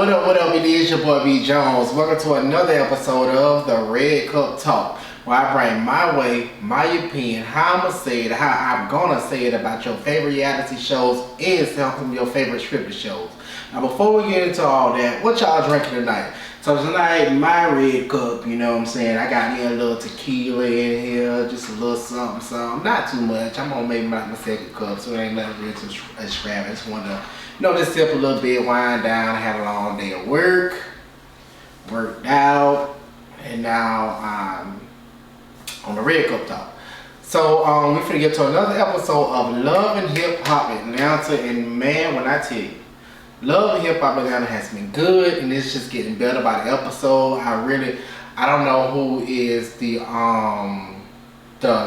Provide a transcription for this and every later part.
What up? It is your boy B Jones. Welcome to another episode of the Red Cup Talk, where I bring my way, my opinion, how I'ma say it, how I'm gonna say it about your favorite reality shows and some of your favorite scripted shows. Now, before we get into all that, what y'all drinking tonight? So tonight, my red cup, you know what I'm saying? I got me a little tequila in here, just a little something. Not too much. I'm gonna make my second cup, so it ain't nothing really too extravagant. I just want to, just sip a little bit, wind down, had a long day of worked out, and now I'm on the Red Cup Talk. So we finna get to another episode of Love and Hip Hop Atlanta, and man, when I tell you, Love and Hip Hop Atlanta has been good, and it's just getting better by the episode. I don't know who is the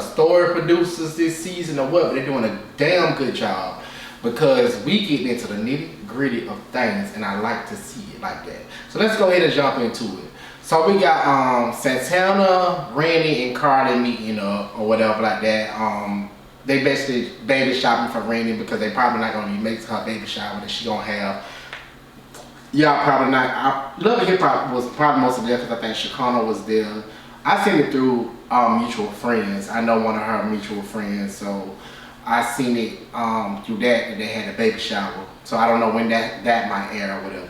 story producers this season or what, but they're doing a damn good job because we get into the nitty gritty of things, and I like to see it like that. So let's go ahead and jump into it. So we got Santana, Randy, and Carly meeting up or whatever like that. They basically baby shopping for Randy because they probably not gonna make her baby shower that she gonna have. Y'all probably not. Love and Hip Hop was probably most of there because I think Shekinah was there. I seen it through mutual friends. I know one of her mutual friends, so I seen it through that they had a baby shower. So I don't know when that might air or whatever.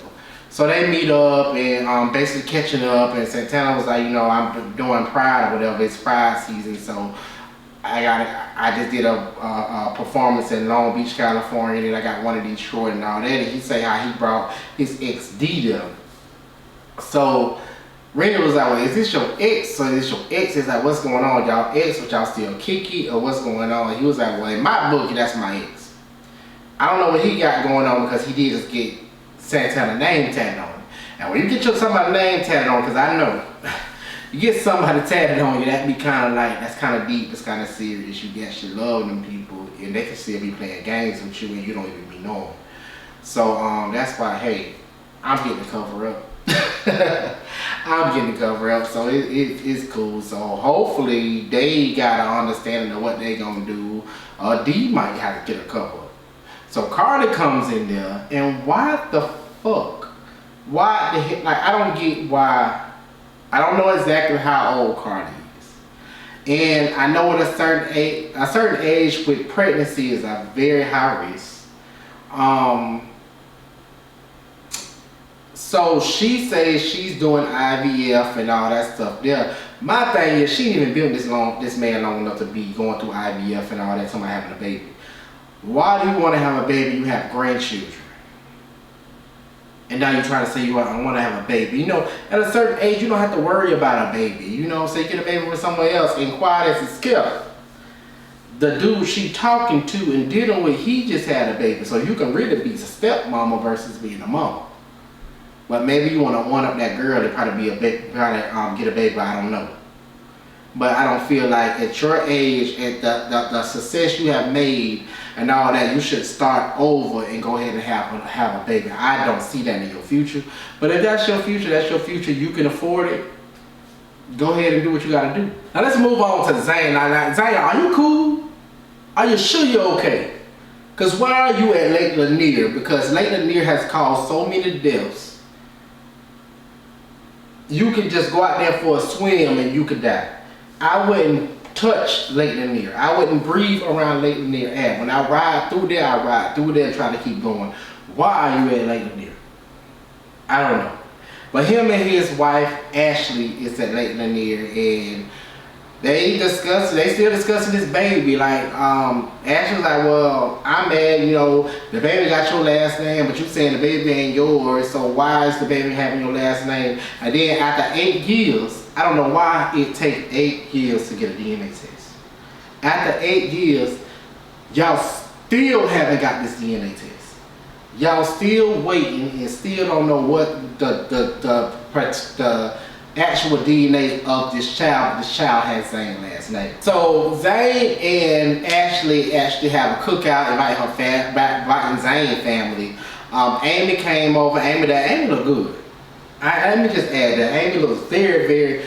So they meet up and basically catching up, and Santana was like, I'm doing Pride or whatever. It's Pride season, so I just did a performance in Long Beach, California, and I got one in Detroit and all that. And he say how he brought his ex D there. So Randy was like, well, is this your ex? So is this your ex? It's like, what's going on, y'all ex? But y'all still kick it, or what's going on? And he was like, well, in my book, that's my ex. I don't know what he got going on because he did just get Santana name tatted on him. And when you get somebody's name tatted on, because I know, you get somebody tatted on you, that be kind of like, that's kind of deep, it's kind of serious. You actually love them people, and they can still be playing games with you, and you don't even be knowing. So that's why, hey, I'm getting the cover up. I'm getting the cover up, so it's cool. So hopefully they got an understanding of what they gonna do. D might have to get a cover up. So Carly comes in there, and why the fuck? Why the heck? Like, I don't get why. I don't know exactly how old Carly is, and I know at a certain age with pregnancy is a very high risk. So she says she's doing IVF and all that stuff there. My thing is, she didn't even been this man long enough to be going through IVF and all that, somebody having a baby. Why do you want to have a baby? You have grandchildren. And now you're trying to say you want to have a baby. At a certain age, you don't have to worry about a baby. So you get a baby with someone else, and quiet as a skip. The dude she talking to and dealing with, he just had a baby. So you can really be a stepmama versus being a mama. But maybe you want to one-up that girl to probably get a baby, I don't know. But I don't feel like at your age, at the success you have made and all that, you should start over and go ahead and have a baby. I don't see that in your future. But if that's your future, you can afford it, go ahead and do what you got to do. Now let's move on to Zane. Now, Zane, are you cool? Are you sure you're okay? Because why are you at Lake Lanier? Because Lake Lanier has caused so many deaths. You could just go out there for a swim and you could die. I wouldn't touch Lake Lanier. I wouldn't breathe around Lake Lanier. And when I ride through there, and try to keep going. Why are you at Lake Lanier? I don't know. But him and his wife, Ashley, is at Lake Lanier, and they still discussing this baby. Like, Ashley's like, well, I'm mad, the baby got your last name, but you saying the baby ain't yours, so why is the baby having your last name? And then after 8 years, I don't know why it takes 8 years to get a DNA test. After 8 years, y'all still haven't got this DNA test. Y'all still waiting and still don't know what the actual DNA of this child. This child has Zane's last name. So Zane and Ashley actually have a cookout, inviting Zane's family. Amy came over. Amy looked good. Let me just add that Amy looks very, very,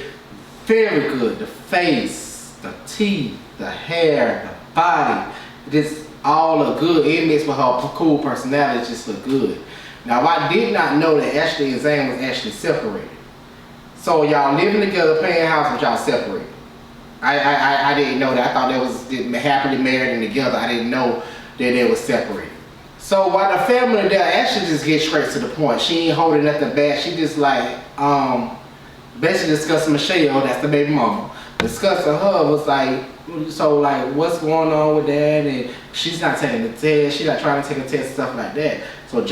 very good. The face, the teeth, the hair, the body, just all look good. It mixed with her cool personality, just look good. Now I did not know that Ashley and Zane was actually separated. So y'all living together, paying house, but y'all separated. I didn't know that. I thought they was happily married and together. I didn't know that they was separated. So while the family there, Ashley just gets straight to the point. She ain't holding nothing back. She just like basically discussing Michelle, that's the baby mama. Discussing her was like, so like what's going on with that, and she's not taking the test, she's not trying to take a test and stuff like that. So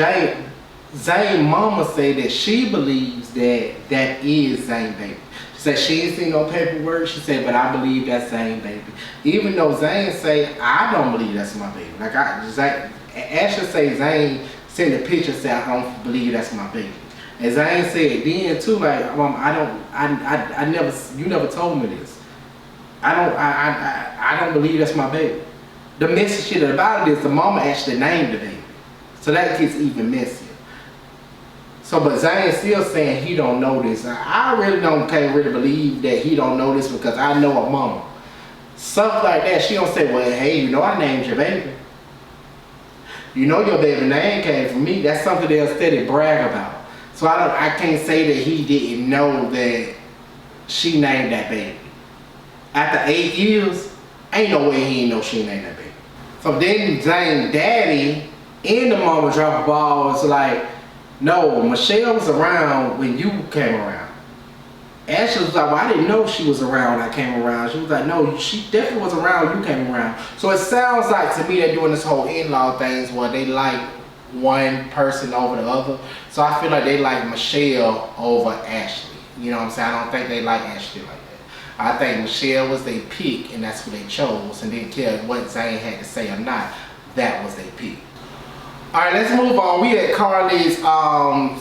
Zane mama said that she believes that that is Zane baby. She said she ain't seen no paperwork. She said, but I believe that's Zane baby. Even though Zane say, I don't believe that's my baby. Like Ashley say Zane sent a picture and said, I don't believe that's my baby. And Zane said then too, like, I never, you never told me this. I don't believe that's my baby. The messy shit about it is the mama actually named the baby. So that gets even messier. So, but Zane's still saying he don't know this. I really can't really believe that he don't know this because I know a mama. Stuff like that, she don't say, well, hey, you know I named your baby. You know your baby name came from me. That's something they'll steady brag about. So I can't say that he didn't know that she named that baby. After 8 years, ain't no way he ain't know she named that baby. So then Zane's daddy and the mama drop a ball. It's like, no, Michelle was around when you came around. Ashley was like, well, I didn't know she was around when I came around. She was like, no, she definitely was around when you came around. So it sounds like to me they're doing this whole in-law things where they like one person over the other. So I feel like they like Michelle over Ashley. You know what I'm saying? I don't think they like Ashley like that. I think Michelle was their pick and that's who they chose, and didn't care what Zane had to say or not. That was their pick. Alright, let's move on. We at Carly's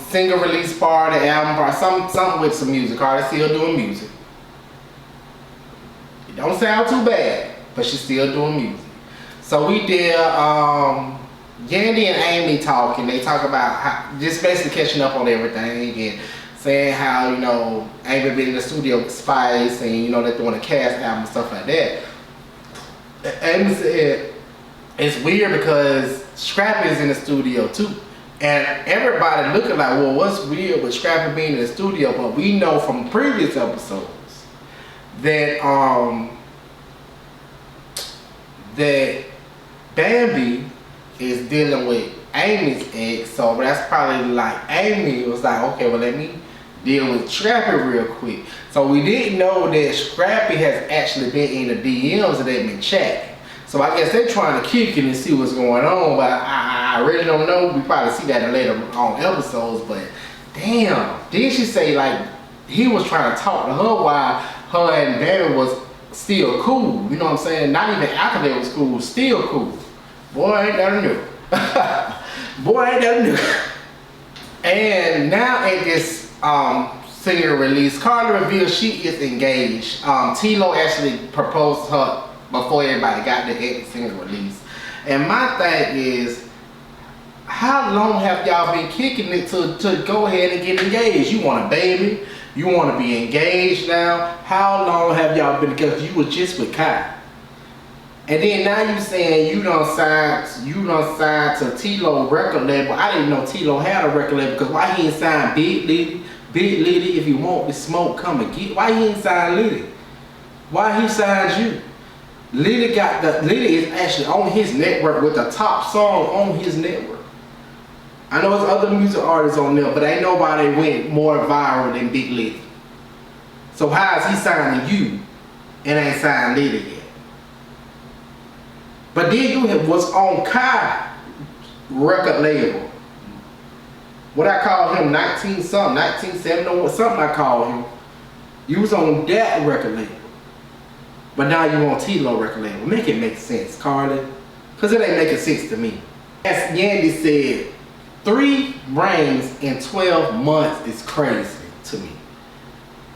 single release party, album party, something with some music. Carly's still doing music. It don't sound too bad, but she's still doing music. So we did Yandy and Amy talking. They talk about how, just basically catching up on everything and saying how, you know, Amy been in the studio with Spice and, you know, they're doing a cast album and stuff like that. Amy said it's weird because Scrappy's in the studio too. And everybody looking like, well, what's weird with Scrappy being in the studio? But we know from previous episodes that that Bambi is dealing with Amy's ex, so that's probably like Amy was like, okay, well, let me deal with Scrappy real quick. So we didn't know that Scrappy has actually been in the DMs and they've been chatting. So I guess they're trying to kick it and see what's going on, but I really don't know. We probably see that in later on episodes, but damn, didn't she say like he was trying to talk to her while her and Barry was still cool? You know what I'm saying? Not even after they was cool, still cool. Boy, ain't that a new. Boy, ain't that a new. And now at this single release, Carly reveals she is engaged. T-Lo actually proposed her before everybody got the single release. And my thing is, how long have y'all been kicking it to go ahead and get engaged? You want a baby? You want to be engaged now? How long have y'all been together? You were just with Kai. And then now you saying you done signed to T-Lo record label. I didn't know T-Lo had a record label, because why he ain't signed Big Liddy? Big Liddy, if you want the smoke, come and get. Why he ain't signed Liddy? Why he signed you? Liddy is actually on his network with the top song on his network. I know there's other music artists on there, but ain't nobody went more viral than Big Liddy. So how is he signing you and ain't signed Liddy yet? But then you have what's on Kai record label. What I call him, 19 something, 1970, something I call him. You was on that record label. But now you on T-Lo record label. Make it make sense, Carly. Because it ain't making sense to me. As Yandy said, 3 rings in 12 months is crazy to me.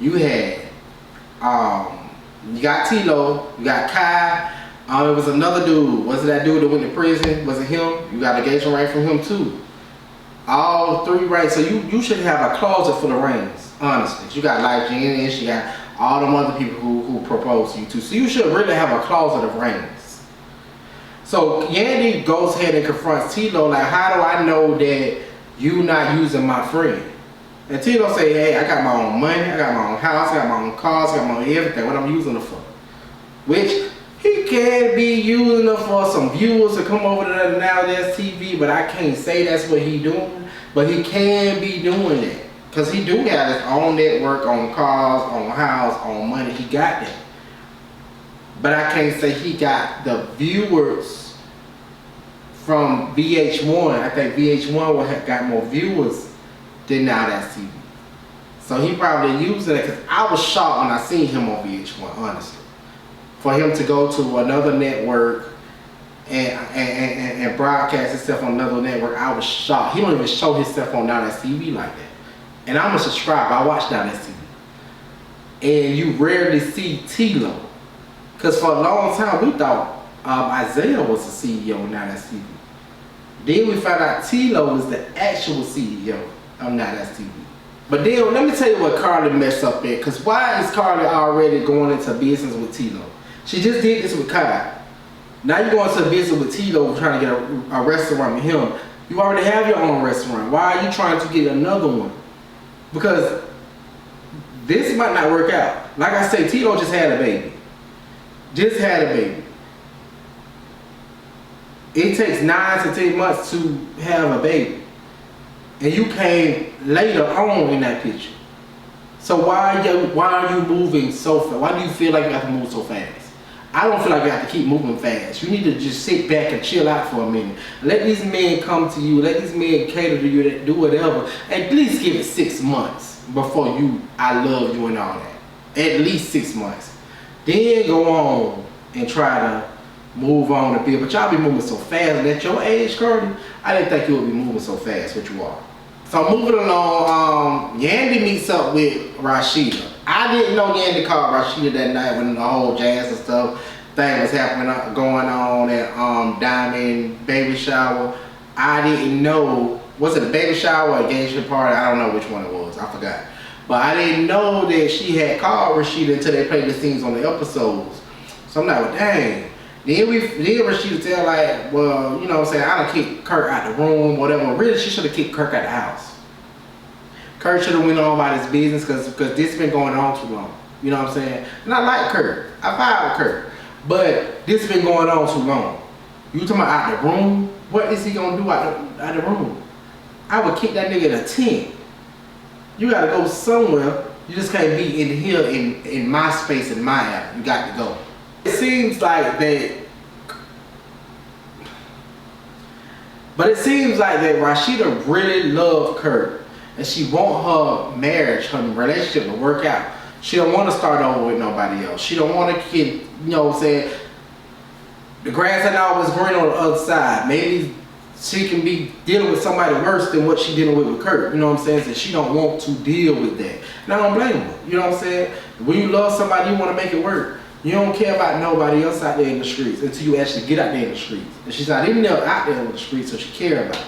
You had, you got T-Lo, you got Kai, it was another dude. Was it that dude that went to prison? Was it him? You got an engagement ring from him too. All 3 rings. So you should have a closet full of rings, honestly. You got Life Genius, you got all them other people who proposed to you too. So you should really have a closet of rings. So Yandy goes ahead and confronts T-Lo like, how do I know that you not using my friend. And Tito say, hey, I got my own money, I got my own house, I got my own cars, I got my own everything, what I'm using it for. Which he can be using it for some viewers to come over to the Now That's TV, but I can't say that's what he doing. But he can be doing that. Because he do have his own network, on cars, on house, on money, he got that. But I can't say he got the viewers from VH1. I think VH1 will have got more viewers than Now That's TV. So he probably using it, because I was shocked when I seen him on VH1, honestly. For him to go to another network and broadcast himself on another network, I was shocked. He don't even show himself on Now That's TV like that. And I'm a subscriber, I watch Now That's TV. And you rarely see Tilo. Because for a long time we thought Isaiah was the CEO of Now That's TV. Then we found out Tilo was the actual CEO of Now That's TV. But then let me tell you what Carly messed up at. Because why is Carly already going into business with Tilo? She just did this with Kai. Now you're going to business with Tilo trying to get a restaurant with him. You already have your own restaurant. Why are you trying to get another one? Because this might not work out. Like I say, Tilo just had a baby. Just had a baby. It takes 9 to 10 months to have a baby. And you came later on in that picture. So why are you moving so fast? Why do you feel like you have to move so fast? I don't feel like you have to keep moving fast. You need to just sit back and chill out for a minute. Let these men come to you. Let these men cater to you, do whatever. At least give it 6 months before I love you and all that. At least 6 months. Then go on and try to move on a bit. But y'all be moving so fast. And at your age, Cardi, I didn't think you would be moving so fast, but you are. So moving along, Yandy meets up with Rashida. I didn't know Yandy called Rashida that night when the whole jazz and stuff thing was happening, going on at Diamond baby shower. I didn't know, was it a baby shower or engagement party? I don't know which one it was, I forgot. But I didn't know that she had called Rashida until they played the scenes on the episodes. So I'm like, well, dang. Then Rashida tell like, well, you know what I'm saying, I done kicked Kirk out the room, whatever. Really, she should have kicked Kirk out the house. Kirk should have went on about his business because this been going on too long. You know what I'm saying? And I like Kirk. I vibe with Kirk. But this been going on too long. You talking about out the room? What is he gonna do out the room? I would kick that nigga in a tent. You gotta go somewhere. You just can't be in here in my space, in my app. You got to go. It seems like that, but it seems like that Rashida really loved Kirk, and she want her marriage, her relationship to work out. She don't want to start over with nobody else. She don't want to get, you know what I'm saying, the grass ain't always green on the other side. Maybe she can be dealing with somebody worse than what she dealing with Kirk. You know what I'm saying? So she don't want to deal with that. And I don't blame her. You know what I'm saying? When you love somebody, you want to make it work. You don't care about nobody else out there in the streets until you actually get out there in the streets. And she's not even out there in the streets, so she care about it.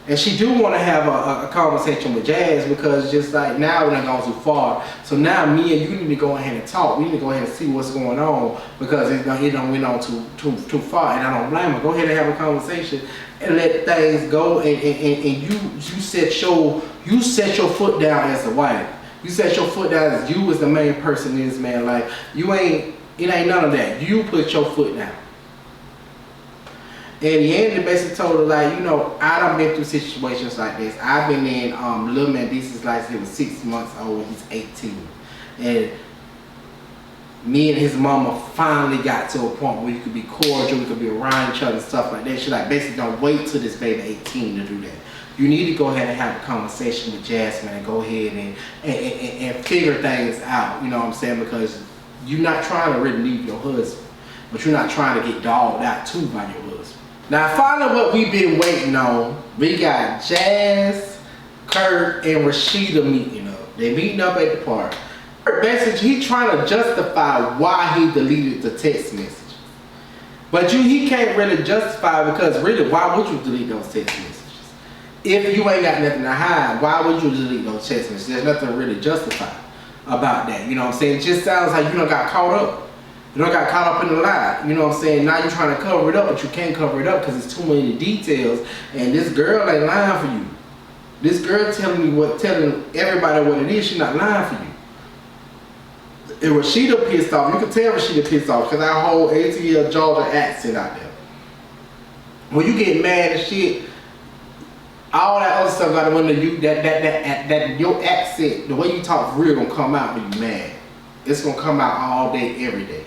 And she do want to have a conversation with Jazz, because just like now we're not going too far. So now me and you need to go ahead and talk. We need to go ahead and see what's going on, because it done went on too far. And I don't blame her. Go ahead and have a conversation and let things go. And you set your foot down as the wife. You set your foot down as you as the main person in this man life. It ain't none of that. You put your foot down. And Yandy basically told her, like, you know, I done been through situations like this. I've been in Lil Mandice's life. He was 6 months old. He's 18. And me and his mama finally got to a point where you could be cordial, we could be around each other and stuff like that. She like, basically don't wait till this baby 18 to do that. You need to go ahead and have a conversation with Jasmine and go ahead and figure things out, you know what I'm saying? Because you're not trying to really leave your husband, but you're not trying to get dogged out too by your husband. Now finally what we've been waiting on, we got Jazz, Kirk, and Rashida meeting up. They meeting up at the park. Kirk message, he trying to justify why he deleted the text message. But he can't really justify, because really, why would you delete those text messages? If you ain't got nothing to hide, why would you delete those text messages? There's nothing really justified about that. You know what I'm saying? It just sounds like you done got caught up. You don't got caught up in the lie. You know what I'm saying? Now you're trying to cover it up, but you can't cover it up because it's too many details. And this girl ain't lying for you. This girl telling everybody what it is. She's not lying for you. And Rasheeda pissed off. You can tell Rasheeda pissed off because that whole ATL Georgia accent out there. When you get mad and shit, all that other stuff got to under you. That your accent, the way you talk for real, gonna come out when you mad. It's gonna come out all day, every day.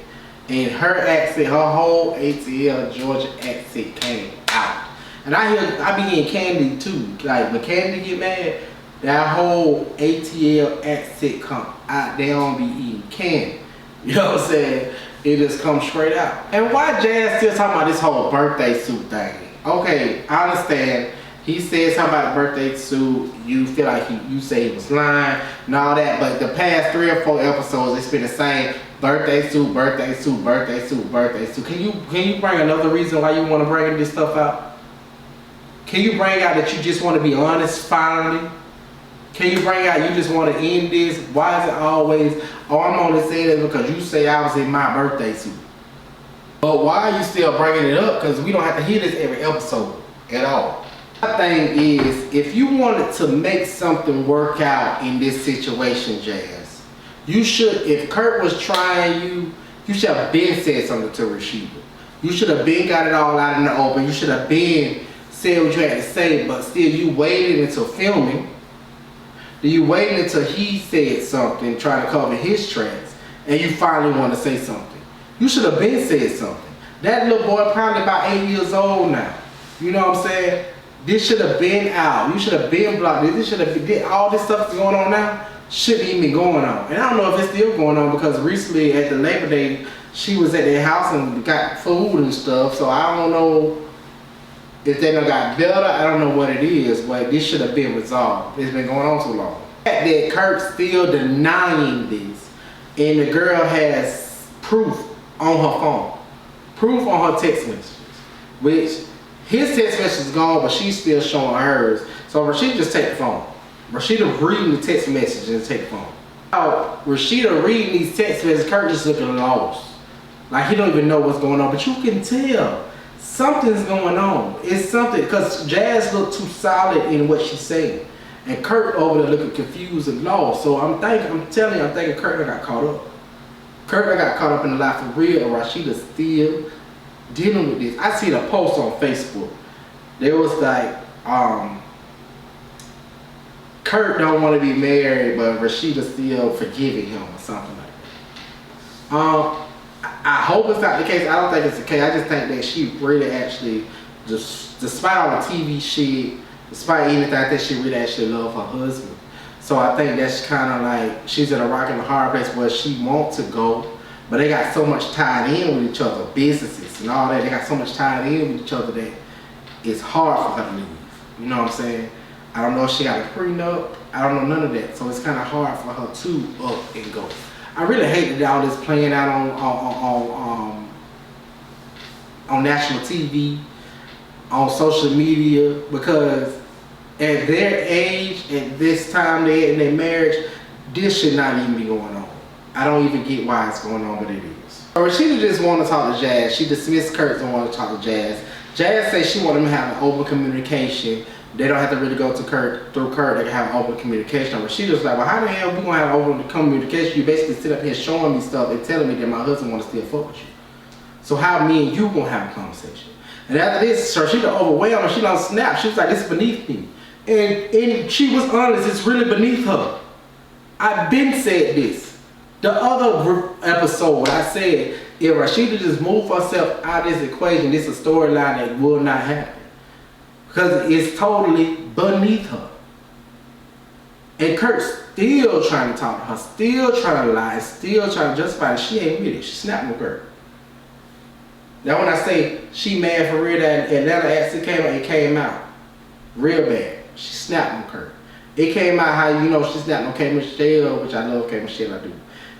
And her accent, her whole ATL Georgia accent came out. And I be hearing Candy too. Like when Candy get mad, that whole ATL accent come out. They don't be eating candy. You know what I'm saying? It just comes straight out. And why Jazz still talking about this whole birthday suit thing? Okay, I understand. He said something about the birthday suit. You feel like you say he was lying and all that, but the past 3 or 4 episodes, it's been the same birthday suit, birthday suit, birthday suit, birthday suit. Can you bring another reason why you want to bring this stuff out? Can you bring out that you just want to be honest finally? Can you bring out you just want to end this? Why is it always, oh, I'm only saying this because you say I was in my birthday suit? But why are you still bringing it up? Because we don't have to hear this every episode at all. My thing is, if you wanted to make something work out in this situation, Jazz, you should, if Kurt was trying you should have been said something to Rasheeda. You should have been got it all out in the open. You should have been said what you had to say, but still you waited until filming. Then you waited until he said something, trying to cover his tracks, and you finally want to say something. You should have been said something. That little boy probably about 8 years old now. You know what I'm saying? This should have been out. You should have been blocked. This should have been, all this stuff that's going on now shouldn't even be going on. And I don't know if it's still going on because recently at the Labor Day, she was at their house and got food and stuff. So I don't know if they done got better. I don't know what it is, but this should have been resolved. It's been going on too long. That Kurt's still denying this, and the girl has proof on her phone, proof on her text messages, which his text message is gone, but she's still showing hers. So Rasheeda just take the phone. Rasheeda reading the text message and take the phone. Now, Rasheeda reading these text messages, Kurt just looking lost. Like he don't even know what's going on, but you can tell something's going on. It's something, because Jazz looked too solid in what she's saying. And Kurt over there looking confused and lost. So I'm thinking Kurt got caught up. Kurt got caught up in the lie for real, and Rasheeda's still dealing with this. I seen a post on Facebook. There was like, Kurt don't want to be married, but Rasheeda still forgiving him or something like that. I hope it's not the case. I don't think it's the case. I just think that she really actually, just despite all the TV shit, despite anything, I think she really actually loves her husband. So I think that's kind of like, she's in a rock and a hard place where she wants to go, but they got so much tied in with each other, businesses and all that. They got so much tied in with each other that it's hard for her to leave. You know what I'm saying? I don't know if she got a prenup. I don't know none of that. So it's kind of hard for her to up and go. I really hate that all this playing out on national TV, on social media, because at their age, at this time they're in their marriage, this should not even be going on. I don't even get why it's going on, but it is. Rasheeda just want to talk to Jazz. She dismissed Kurt and want to talk to Jazz. Jazz says she want them to have an open communication. They don't have to really go to Kurt, through Kurt, they can have open communication. Rasheeda's like, well, how the hell we gonna have open communication? You basically sit up here showing me stuff and telling me that my husband wanna still fuck with you. So how me and you gonna have a conversation? And after this, Rasheeda overwhelmed her, she don't snap. She was like, this is beneath me. And she was honest, it's really beneath her. I've been said this. The other episode, I said, if Rasheeda just move herself out of this equation, this is a storyline that will not happen. Because it's totally beneath her. And Kurt's still trying to talk to her, still trying to lie, still trying to justify it. She ain't with it. She snapped with Kurt. Now when I say she mad for real, that Atlanta accident came out, it came out real bad. She snapped on Kurt. It came out how, you know, she snapped on K. Michelle, which I love K. Michelle, I do.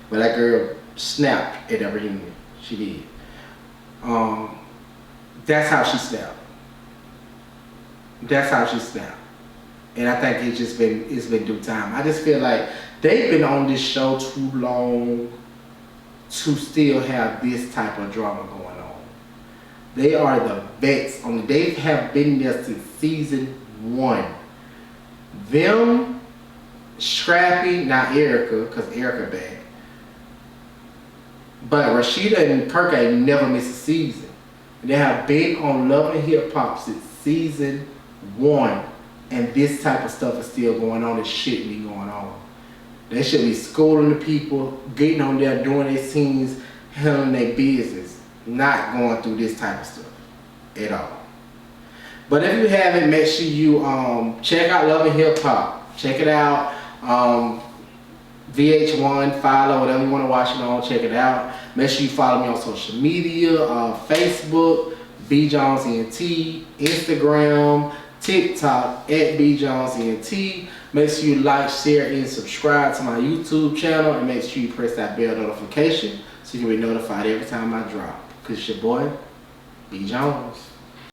But that girl snapped at that reunion. She did. That's how she snapped. That's how she snapped. And I think it's been due time. I just feel like they've been on this show too long to still have this type of drama going on. They are the vets on it. They have been there since season 1. Them, Scrappy, not Erica, because Erica back. But Rashida and Kirk ain't never missed a season. They have been on Love and Hip Hop since season 1. And this type of stuff is still going on. It shouldn't be going on. They should be schooling the people, getting on there, doing their scenes, handling their business, not going through this type of stuff at all. But if you haven't, make sure you check out Love and Hip Hop. Check it out. VH1, follow, whatever you want to watch it on, check it out. Make sure you follow me on social media, Facebook, B Jones ENT, Instagram, TikTok at B Jones ENT. Make sure you like, share, and subscribe to my YouTube channel, and make sure you press that bell notification so you can be notified every time I drop. Cause it's your boy, B Jones.